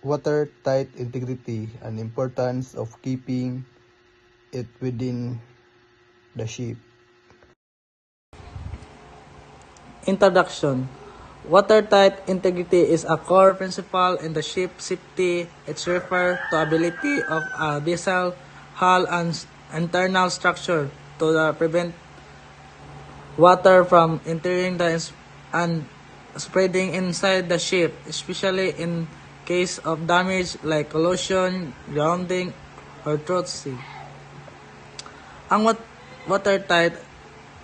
watertight integrity and importance of keeping it within the ship. Introduction. Watertight integrity is a core principle in the ship safety. It refers to ability of a vessel, hull, and internal structure to prevent water from entering and spreading inside the ship, especially in case of damage like collision, grounding, or sea. Ang watertight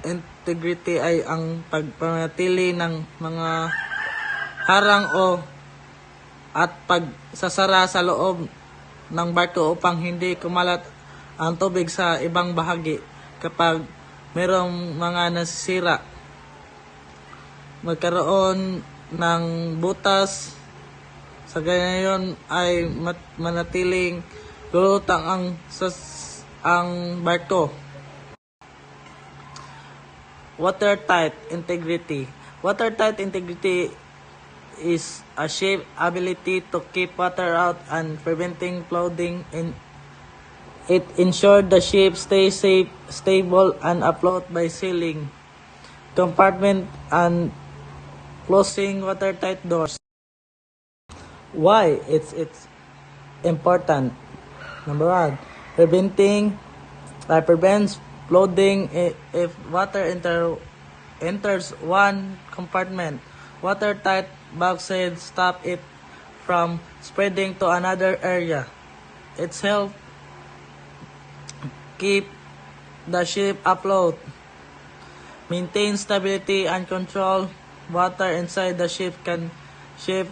integrity ay ang pagpanatili ng mga harang at pagsasara sa loob ng barko upang hindi kumalat ang tubig sa ibang bahagi kapag mayroong mga nasisira. Magkaroon ng butas sa ganyan ay manatiling lulutang ang barko. Watertight integrity. Watertight integrity is a ship's ability to keep water out and preventing flooding. It ensures the ship stays safe, stable, and afloat by sealing compartment and closing watertight doors. Why it's important? Number one, prevents flooding. If water enters one compartment, watertight bulkheads stop it from spreading to another area. It's help keep the ship afloat, maintain stability, and control water inside the ship can shift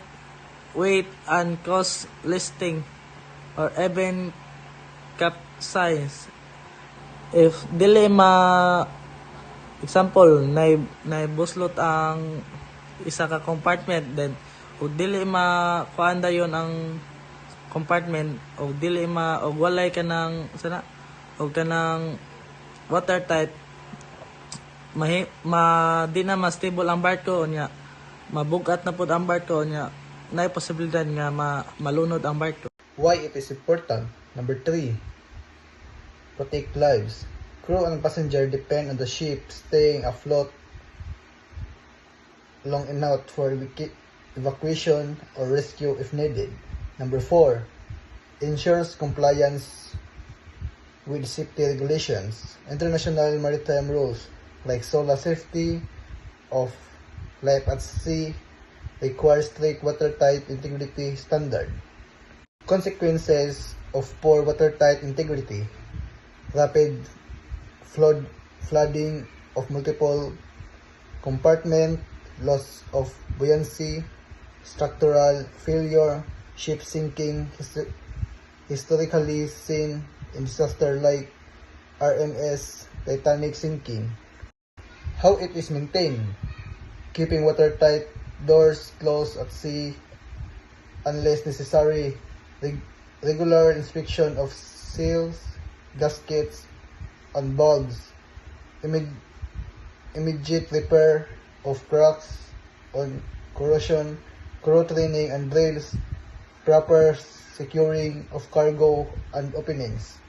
weight and cause listing or even capsize. If dili example, buslot ang isa ka compartment, then o dili kuanda yon ang compartment o dili o walay ka ng o kanang watertight, di na ma-stable ang barko niya, mabugat na pud ang barko niya, na posibilidad nga malunod ang barko. Why it is important? Number 3, protect lives. Crew and passenger depend on the ship staying afloat long enough for evacuation or rescue if needed. Number 4, ensures compliance with safety regulations. International maritime rules like SOLA safety of life at sea require strict watertight integrity standard. Consequences of poor watertight integrity: rapid flooding of multiple compartment, loss of buoyancy, structural failure, ship sinking, historically seen in disaster like RMS Titanic sinking. How it is maintained: keeping watertight doors closed at sea unless necessary, regular inspection of seals, gaskets, and bulbs, immediate repair of cracks on corrosion, crew training and drills, proper securing of cargo and openings.